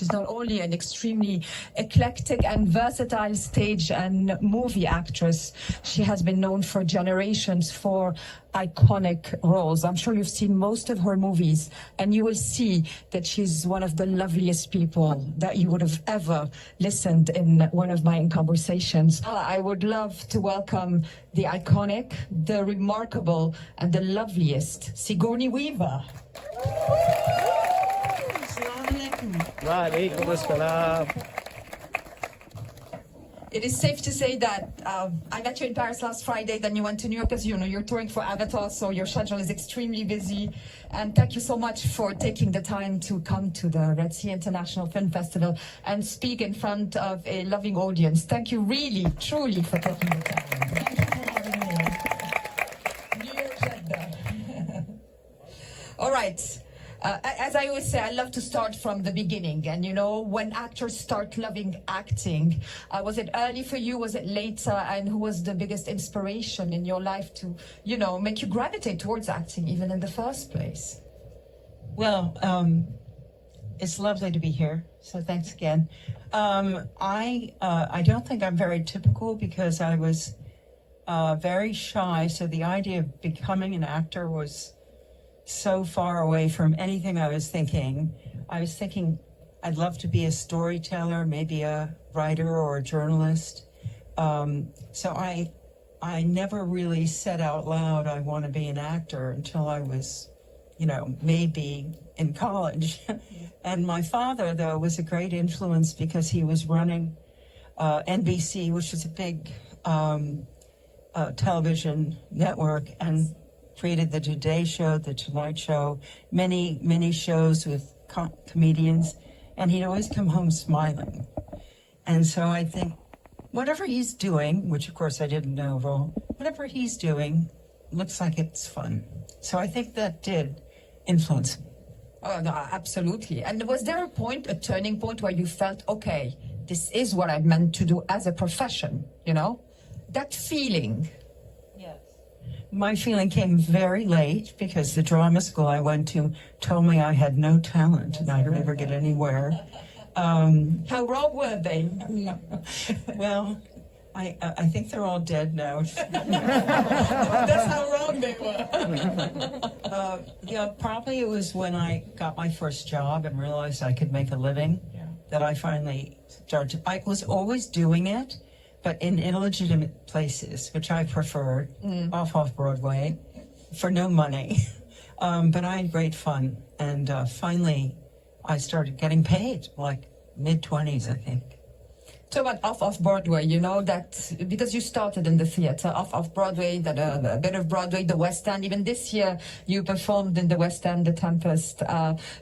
She's not only an extremely eclectic and versatile stage and movie actress, she has been known for generations for iconic roles. I'm sure you've seen most of her movies, and you will see that she's one of the loveliest people that you would have ever listened in one of my conversations. I would love to welcome the iconic, the remarkable, and the loveliest Sigourney Weaver. It is safe to say that I met you in Paris last Friday, then you went to New York, because you're touring for Avatar, so your schedule is extremely busy. And thank you so much for taking the time to come to the Red Sea International Film Festival and speak in front of a loving audience. Thank you really, truly for taking the time. Thank you for having me. New York, Jeddah. All right. As I always say, I love to start from the beginning. And when actors start loving acting, was it early for you? Was it later? And who was the biggest inspiration in your life to, make you gravitate towards acting even in the first place? Well, it's lovely to be here. So thanks again. I don't think I'm very typical because I was very shy. So the idea of becoming an actor was so far away from anything I was thinking. I was thinking I'd love to be a storyteller, maybe a writer or a journalist. So I never really said out loud I want to be an actor until I was, maybe in college. And my father, though, was a great influence because he was running NBC, which is a big television network, and created the Today Show, the Tonight Show, many shows with comedians, and he'd always come home smiling. And so I think whatever he's doing, which of course I didn't know at all, whatever he's doing looks like it's fun. So I think that did influence me. Oh, no, absolutely. And was there a turning point where you felt, okay, this is what I meant to do as a profession, That feeling. My feeling came very late because the drama school I went to told me I had no talent and I'd never get anywhere. How wrong were they? Well, I think they're all dead now. That's how wrong they were. Probably it was when I got my first job and realized I could make a living that I finally started. I was always doing it, but in illegitimate places, which I preferred, off Broadway, for no money. But I had great fun. And finally, I started getting paid, like mid-20s, I think. Talk about off Broadway, that because you started in the theater, off Broadway, a bit of Broadway, the West End. Even this year, you performed in the West End, The Tempest.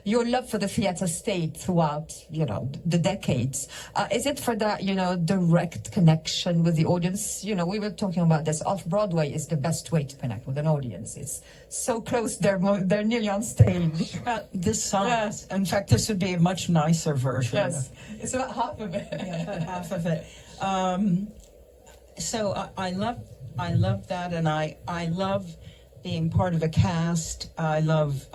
Your love for the theater stayed throughout, the decades. Is it for that, direct connection with the audience? We were talking about this. Off Broadway is the best way to connect with an audience. It's so close; they're nearly on stage. This song, yes. In fact, this would be a much nicer version. Yes, it's about half of it. Yeah, of it. So I love that, and I love being part of a cast. I love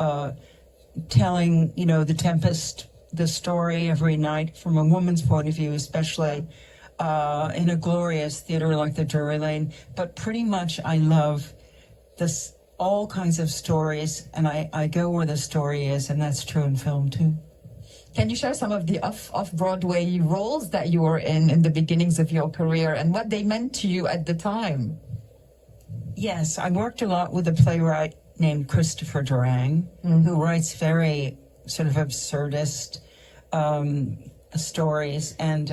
telling The Tempest, the story every night from a woman's point of view, especially in a glorious theater like the Drury Lane. But pretty much I love this all kinds of stories, and I go where the story is, and that's true in film too. Can you share some of the off-Broadway roles that you were in the beginnings of your career and what they meant to you at the time? Yes, I worked a lot with a playwright named Christopher Durang, who writes very sort of absurdist stories. And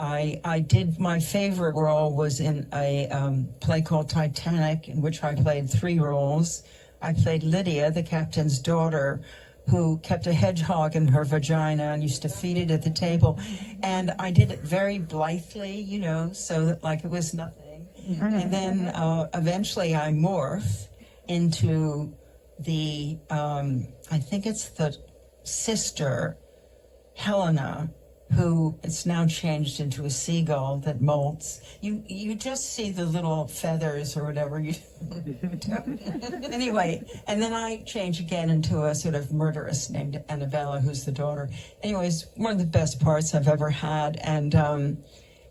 I did, my favorite role was in a play called Titanic, in which I played 3 roles. I played Lydia, the captain's daughter, who kept a hedgehog in her vagina and used to feed it at the table. And I did it very blithely, so that like it was nothing. And then eventually I morph into the, I think it's the sister, Helena, who it's now changed into a seagull that molts. You just see the little feathers or whatever you anyway, and then I change again into a sort of murderess named Annabella, who's the daughter. Anyways, one of the best parts I've ever had,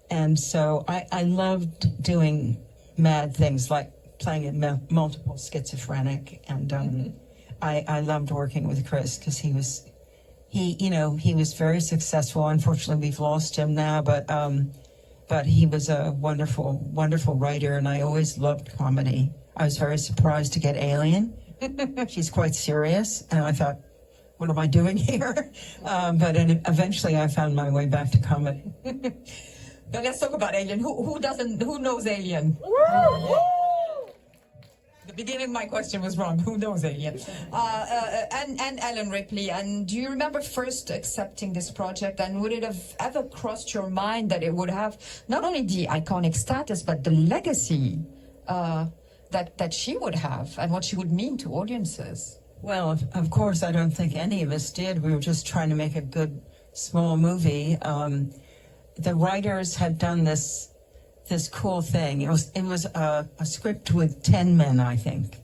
and so I loved doing mad things like playing a multiple schizophrenic, and I loved working with Chris because he was very successful. Unfortunately, we've lost him now, but he was a wonderful, wonderful writer, and I always loved comedy. I was very surprised to get Alien. She's quite serious, and I thought, what am I doing here? But eventually I found my way back to comedy. Now let's talk about Alien. Who knows Alien? The beginning of my question was wrong. Who knows Alien? And Ellen Ripley. And do you remember first accepting this project? And would it have ever crossed your mind that it would have not only the iconic status, but the legacy that she would have and what she would mean to audiences? Well, of course, I don't think any of us did. We were just trying to make a good, small movie. The writers had done this cool thing. It was a script with 10 men, I think,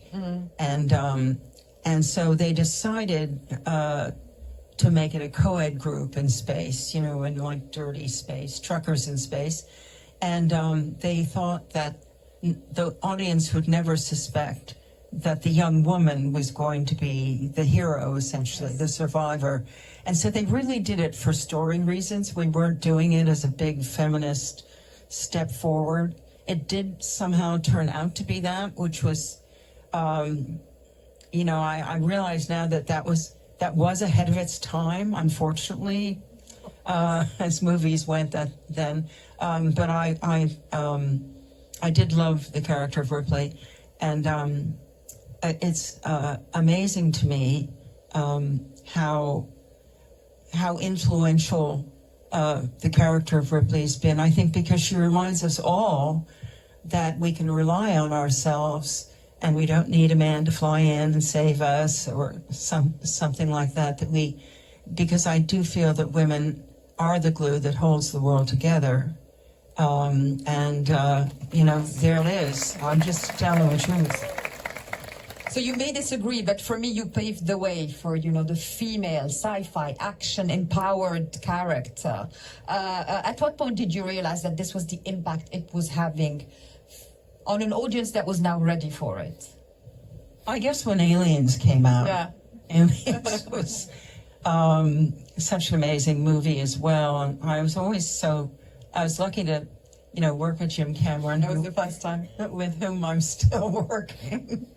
and so they decided to make it a co-ed group in space, in like dirty space, truckers in space, and they thought that the audience would never suspect that the young woman was going to be the hero, essentially, the survivor. And so they really did it for story reasons. We weren't doing it as a big feminist step forward. It did somehow turn out to be that, which was, I realize now that was ahead of its time, unfortunately, as movies went then. But I did love the character of Ripley, and it's amazing to me how influential the character of Ripley's been. I think because she reminds us all that we can rely on ourselves and we don't need a man to fly in and save us or something like that. Because I do feel that women are the glue that holds the world together. There it is. I'm just telling the truth. So you may disagree, but for me, you paved the way for, the female sci-fi action empowered character. At what point did you realize that this was the impact it was having on an audience that was now ready for it? I guess when Aliens came out. Yeah. Aliens was such an amazing movie as well. And I was lucky to, work with Jim Cameron. That was the first time. With whom I'm still working.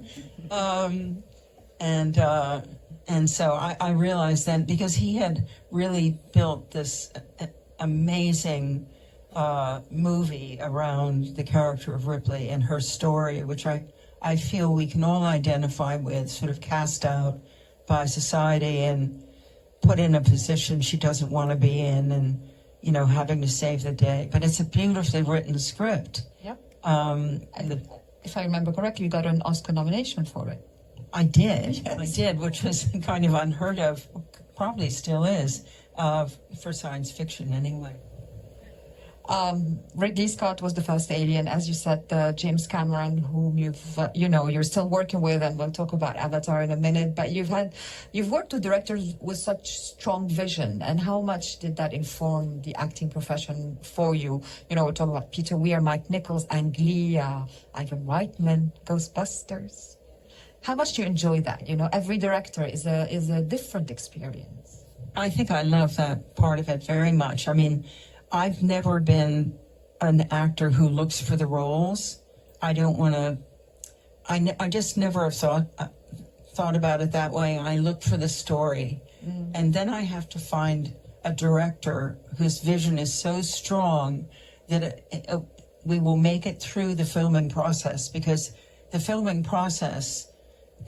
And so I realized then, because he had really built this amazing movie around the character of Ripley and her story, which I feel we can all identify with, sort of cast out by society and put in a position she doesn't want to be in, and having to save the day. But it's a beautifully written script. Yep. If I remember correctly, you got an Oscar nomination for it. I did. Yes. I did, which was kind of unheard of, probably still is, for science fiction anyway. Ridley Scott was the first Alien, as you said. James Cameron, whom you're still working with, and we'll talk about Avatar in a minute. But you've worked with directors with such strong vision, and how much did that inform the acting profession for you? We're talking about Peter Weir, Mike Nichols, Ang Lee, Ivan Reitman, Ghostbusters. How much do you enjoy that? Every director is a different experience. I think I love that part of it very much. I mean, I've never been an actor who looks for the roles. I don't want to. I just never have thought about it that way. I look for the story, and then I have to find a director whose vision is so strong that we will make it through the filming process, because the filming process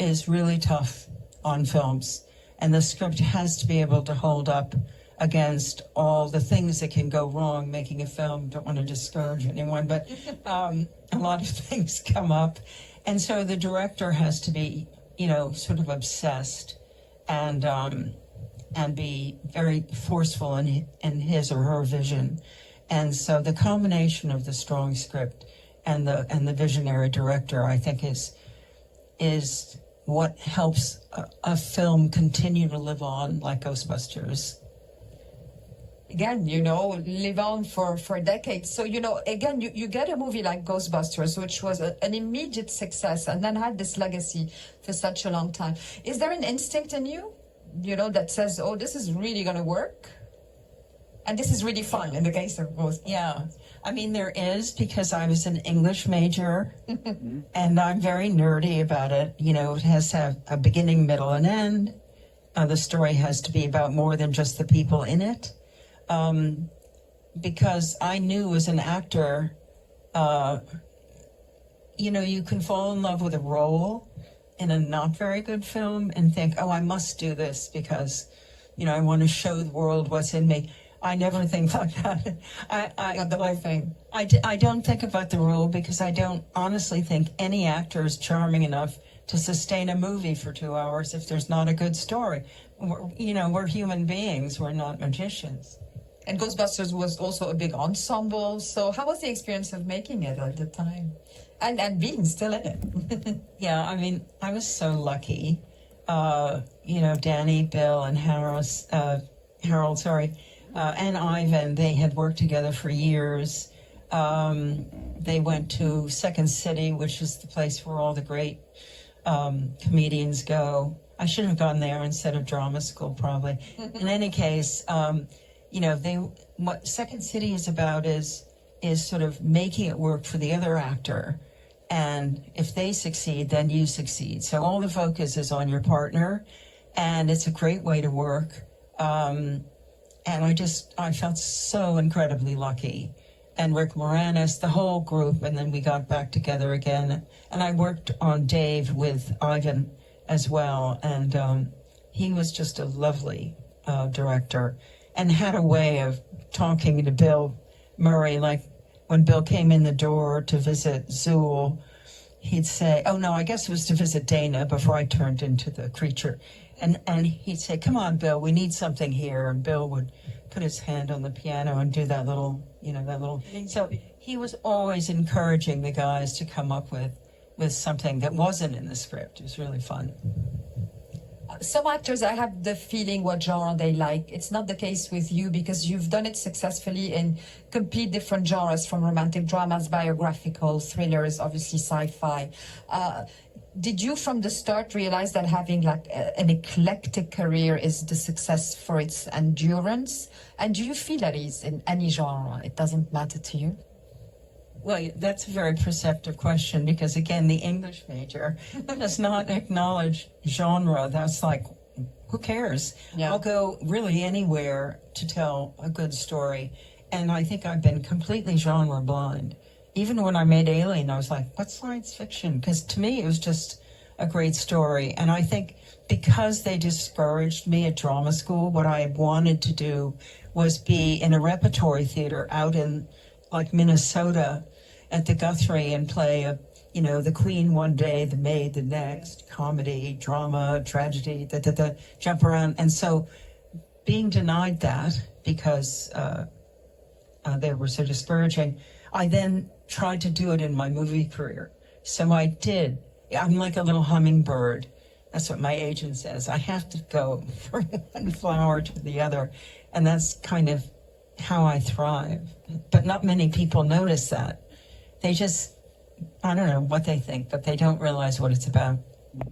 is really tough on films, and the script has to be able to hold up against all the things that can go wrong making a film. Don't want to discourage anyone, but a lot of things come up. And so the director has to be, sort of obsessed and and be very forceful in his or her vision. And so the combination of the strong script and the visionary director, I think, is what helps a film continue to live on like Ghostbusters. Again, live on for decades. So, again, you get a movie like Ghostbusters, which was an immediate success and then had this legacy for such a long time. Is there an instinct in you, that says, oh, this is really going to work? And this is really fun in the case of Ghostbusters. Yeah. I mean, there is, because I was an English major and I'm very nerdy about it. It has to have a beginning, middle, and end. The story has to be about more than just the people in it. Because I knew as an actor, you can fall in love with a role in a not very good film and think, oh, I must do this because, I want to show the world what's in me. I never think like that. I don't think about the role because I don't honestly think any actor is charming enough to sustain a movie for 2 hours if there's not a good story. We're human beings. We're not magicians. And Ghostbusters was also a big ensemble. So how was the experience of making it at the time? And being still in it? Yeah, I mean, I was so lucky. Danny, Bill, and Harold, and Ivan, they had worked together for years. They went to Second City, which is the place where all the great comedians go. I should have gone there instead of drama school, probably. In any case, what Second City is about is sort of making it work for the other actor. And if they succeed, then you succeed. So all the focus is on your partner, and it's a great way to work. And I felt so incredibly lucky. And Rick Moranis, the whole group, and then we got back together again. And I worked on Dave with Ivan as well. And he was just a lovely director and had a way of talking to Bill Murray. Like when Bill came in the door to visit Zool, he'd say, oh no, I guess it was to visit Dana before I turned into the creature. And he'd say, come on, Bill, we need something here. And Bill would put his hand on the piano and do that little. So he was always encouraging the guys to come up with something that wasn't in the script. It was really fun. Some actors, I have the feeling what genre they like. It's not the case with you because you've done it successfully in complete different genres, from romantic dramas, biographical, thrillers, obviously sci-fi. Did you from the start realize that having an eclectic career is the success for its endurance? And do you feel at ease in any genre? It doesn't matter to you? Well, that's a very perceptive question because, again, the English major does not acknowledge genre. That's like, who cares? Yeah. I'll go really anywhere to tell a good story. And I think I've been completely genre blind. Even when I made Alien, I was like, what's science fiction? Because to me, it was just a great story. And I think because they discouraged me at drama school, what I wanted to do was be in a repertory theater out in Minnesota at the Guthrie and play the Queen one day, the Maid the next, comedy, drama, tragedy, jump around. And so being denied that because they were so discouraging, I then tried to do it in my movie career. So I did. I'm like a little hummingbird. That's what my agent says. I have to go from one flower to the other. And that's kind of how I thrive. But not many people notice that. They just, I don't know what they think, but they don't realize what it's about,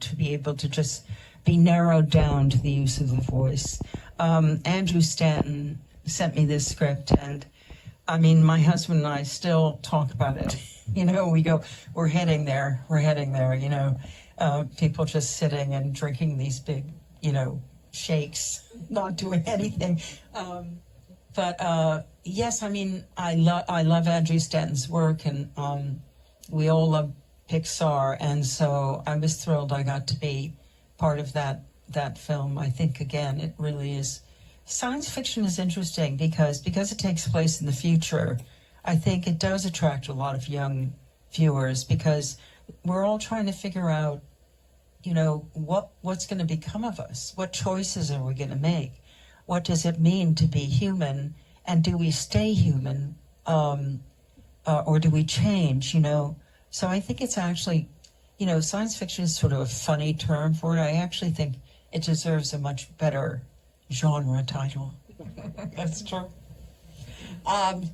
to be able to just be narrowed down to the use of the voice. Andrew Stanton sent me this script, and I mean, my husband and I still talk about it. We go, we're heading there, people just sitting and drinking these big, shakes, not doing anything. But yes, I mean, I love Andrew Stanton's work, and we all love Pixar, and so I was thrilled I got to be part of that film. I think, again, it really is. Science fiction is interesting because it takes place in the future. I think it does attract a lot of young viewers because we're all trying to figure out, what's going to become of us? What choices are we going to make? what does it mean to be human, and do we stay human, or do we change, So I think it's actually, science fiction is sort of a funny term for it. I actually think it deserves a much better genre title. That's true.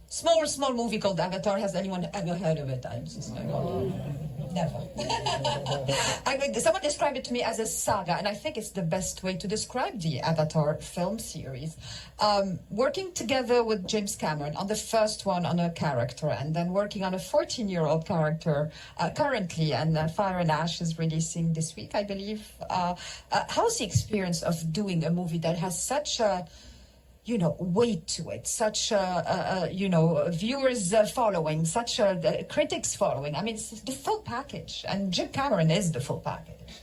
Small movie called Avatar. Has anyone ever heard of it? I'm just like, never. Someone described it to me as a saga, and I think it's the best way to describe the Avatar film series. Working together with James Cameron on the first one on a character, and then working on a 14-year-old character currently, and Fire and Ash is releasing this week, I believe. How's the experience of doing a movie that has such a weight to it, such viewers following, such critics following? I mean, it's the full package, and Jim Cameron is the full package.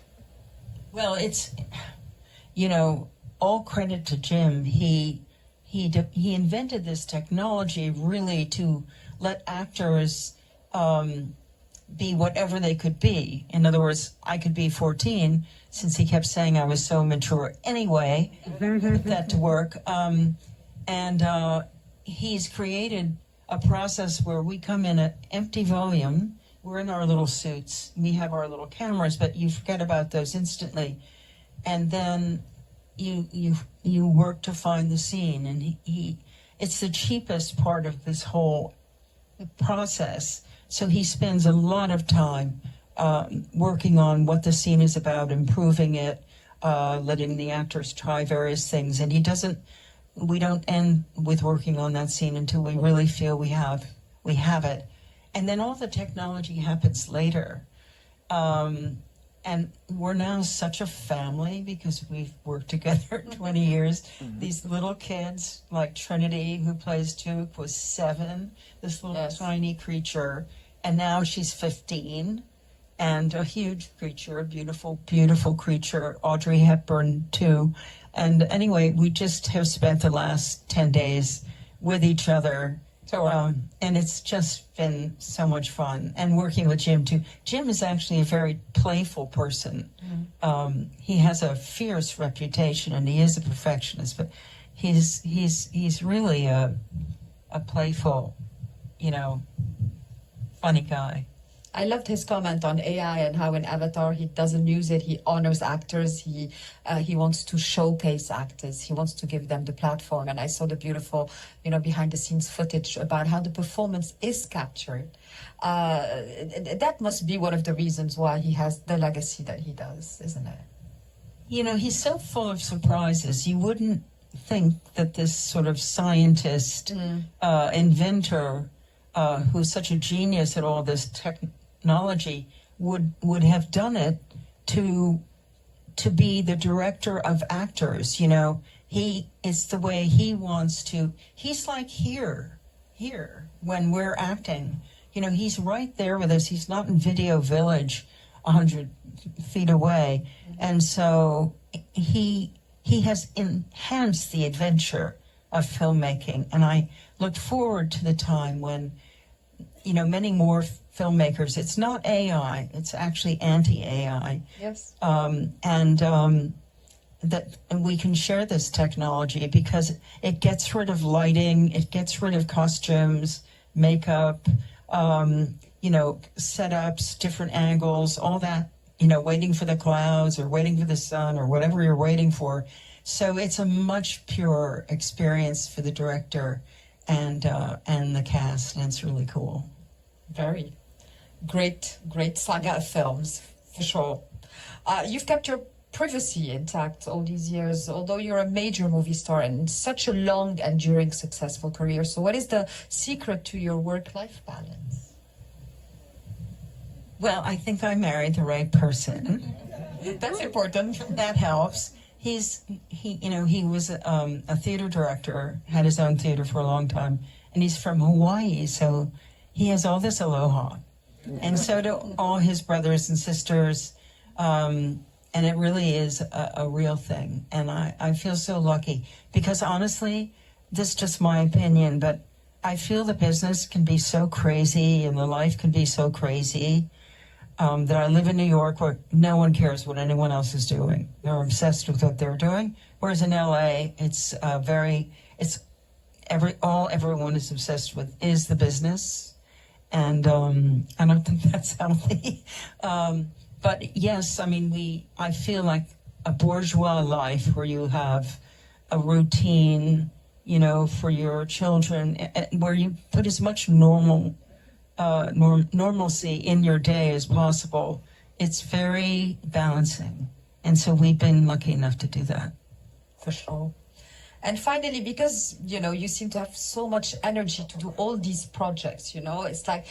Well, it's, all credit to Jim. He invented this technology really to let actors be whatever they could be. In other words, I could be 14, since he kept saying I was so mature anyway, put that to work. He's created a process where we come in an empty volume. We're in our little suits. We have our little cameras, but you forget about those instantly. And then you work to find the scene. And it's the cheapest part of this whole process. So he spends a lot of time working on what the scene is about, improving it, letting the actors try various things. And we don't end with working on that scene until we really feel we have it. And then all the technology happens later. And we're now such a family because we've worked together 20 years. Mm-hmm. These little kids, like Trinity, who plays Duke, was 7, this little tiny creature. And now she's 15. And a huge creature, a beautiful, beautiful creature, Audrey Hepburn, too. And anyway, we just have spent the last 10 days with each other. And it's just been so much fun. And working with Jim, too. Jim is actually a very playful person. Mm-hmm. He has a fierce reputation, and he is a perfectionist. But he's really a playful, funny guy. I loved his comment on AI and how in Avatar he doesn't use it. He honors actors. He wants to showcase actors. He wants to give them the platform. And I saw the beautiful, behind the scenes footage about how the performance is captured. That must be one of the reasons why he has the legacy that he does, isn't it? He's so full of surprises. You wouldn't think that this sort of scientist, inventor, who's such a genius at all this technology would have done it to be the director of actors. It's the way he wants to. He's like here when we're acting. He's right there with us. He's not in Video Village 100 feet away. And so he has enhanced the adventure of filmmaking. And I look forward to the time when many more filmmakers. It's not AI. It's actually anti-AI. Yes. That we can share this technology because it gets rid of lighting. It gets rid of costumes, makeup, setups, different angles, all that. Waiting for the clouds or waiting for the sun or whatever you're waiting for. So it's a much purer experience for the director and the cast, and it's really cool. Very great saga of films, for sure. You've kept your privacy intact all these years, although you're a major movie star and such a long, enduring, successful career. So what is the secret to your work-life balance? Well, I think I married the right person. That's important. That helps. He was a theater director, had his own theater for a long time, and he's from Hawaii, so he has all this aloha. And so do all his brothers and sisters, and it really is a real thing. And I feel so lucky, because honestly, this is just my opinion, but I feel the business can be so crazy and the life can be so crazy. that I live in New York where no one cares what anyone else is doing. They're obsessed with what they're doing. Whereas in LA, everyone is obsessed with is the business. And I don't think that's healthy. But yes, I mean, I feel like a bourgeois life where you have a routine, for your children, where you put as much normalcy in your day as possible. It's very balancing. And so we've been lucky enough to do that. For sure. And finally, because, you seem to have so much energy to do all these projects, it's like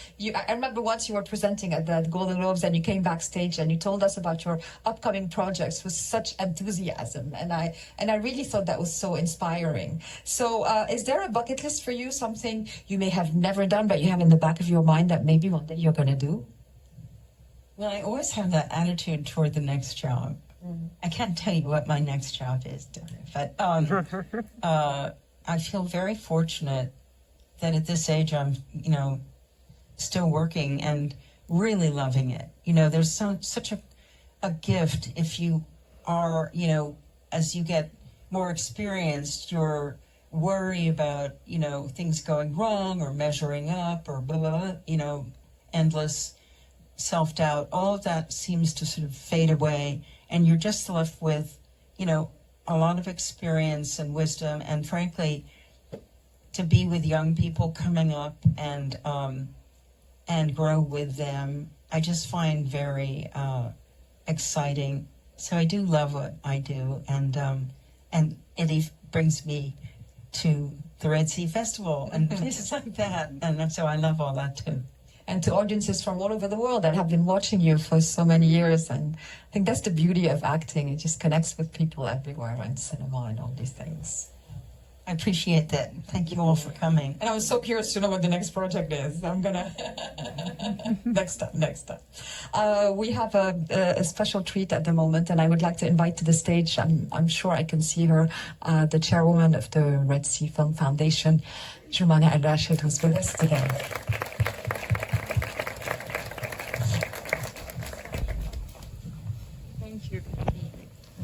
I remember once you were presenting at the Golden Globes and you came backstage and you told us about your upcoming projects with such enthusiasm. And I really thought that was so inspiring. So is there a bucket list for you, something you may have never done, but you have in the back of your mind that maybe one day you're going to do? Well, I always have that attitude toward the next job. I can't tell you what my next job is, but I feel very fortunate that at this age I'm, still working and really loving it. There's such a gift if you are, as you get more experienced, your worry about, things going wrong or measuring up or blah, blah, endless self-doubt, all of that seems to sort of fade away. And you're just left with, a lot of experience and wisdom, and frankly, to be with young people coming up and grow with them, I just find very exciting. So I do love what I do, and it brings me to the Red Sea Festival and places like that, and so I love all that too. And to audiences from all over the world that have been watching you for so many years. And I think that's the beauty of acting. It just connects with people everywhere, and cinema and all these things. I appreciate that. Thank you all for coming. And I was so curious to know what the next project is. I'm gonna next time. We have a special treat at the moment, and I would like to invite to the stage. I'm sure I can see her, the chairwoman of the Red Sea Film Foundation, Jumana Al Rashid, who's with us today.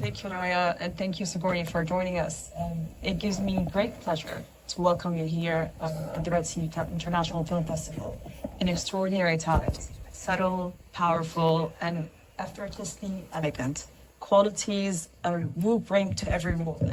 Thank you, Naya, and thank you, Sigourney, for joining us. It gives me great pleasure to welcome you here at the Red Sea International Film Festival. In extraordinary times, subtle, powerful, and effortlessly elegant. Qualities will bring to everyone,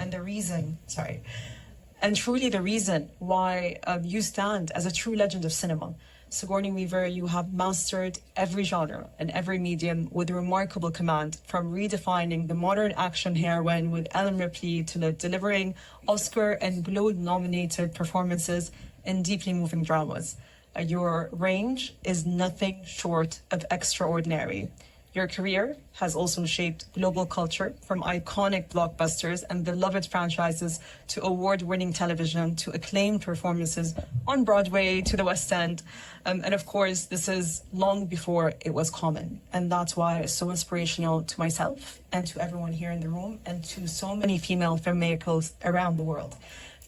and truly the reason why you stand as a true legend of cinema. Sigourney Weaver, you have mastered every genre and every medium with remarkable command, from redefining the modern action heroine with Ellen Ripley to delivering Oscar and Globe-nominated performances in deeply moving dramas. Your range is nothing short of extraordinary. Your career has also shaped global culture, from iconic blockbusters and beloved franchises to award-winning television to acclaimed performances on Broadway to the West End. And of course, this is long before it was common. And that's why it's so inspirational to myself and to everyone here in the room and to so many female filmmakers around the world.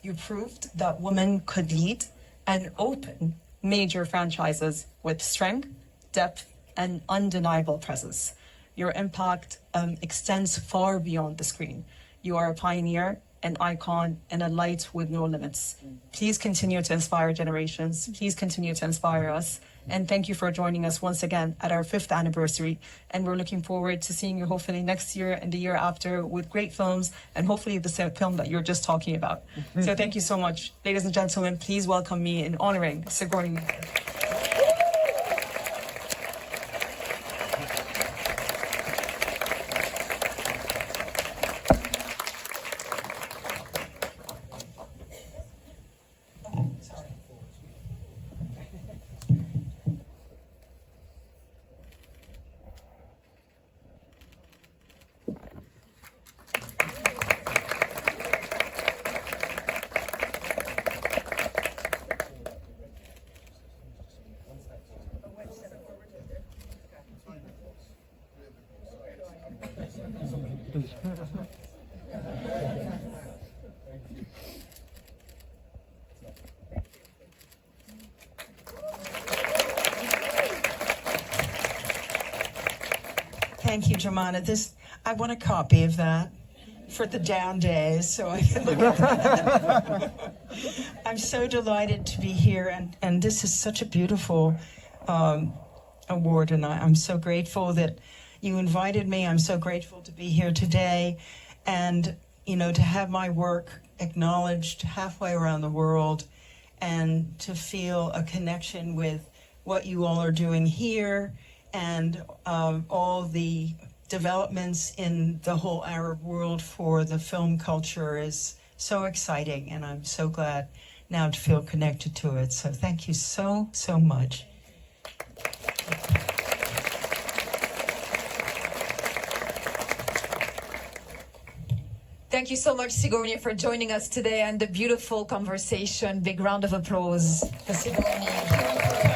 You proved that women could lead and open major franchises with strength, depth, and undeniable presence. Your impact extends far beyond the screen. You are a pioneer, an icon, and a light with no limits. Please continue to inspire generations. Please continue to inspire us. And thank you for joining us once again at our 5th anniversary. And we're looking forward to seeing you hopefully next year and the year after with great films and hopefully the same film that you're just talking about. So thank you so much. Ladies and gentlemen, please welcome me in honoring Sigourney Weaver. Thank you, Jomana. I want a copy of that for the down days, so I can look at that. I'm so delighted to be here, and this is such a beautiful award, and I'm so grateful that you invited me. I'm so grateful to be here today, and to have my work acknowledged halfway around the world, and to feel a connection with what you all are doing here, and all the developments in the whole Arab world for the film culture is so exciting, and I'm so glad now to feel connected to it. So thank you so, so much. Thank you so much, Sigourney, for joining us today and the beautiful conversation. Big round of applause for Sigourney.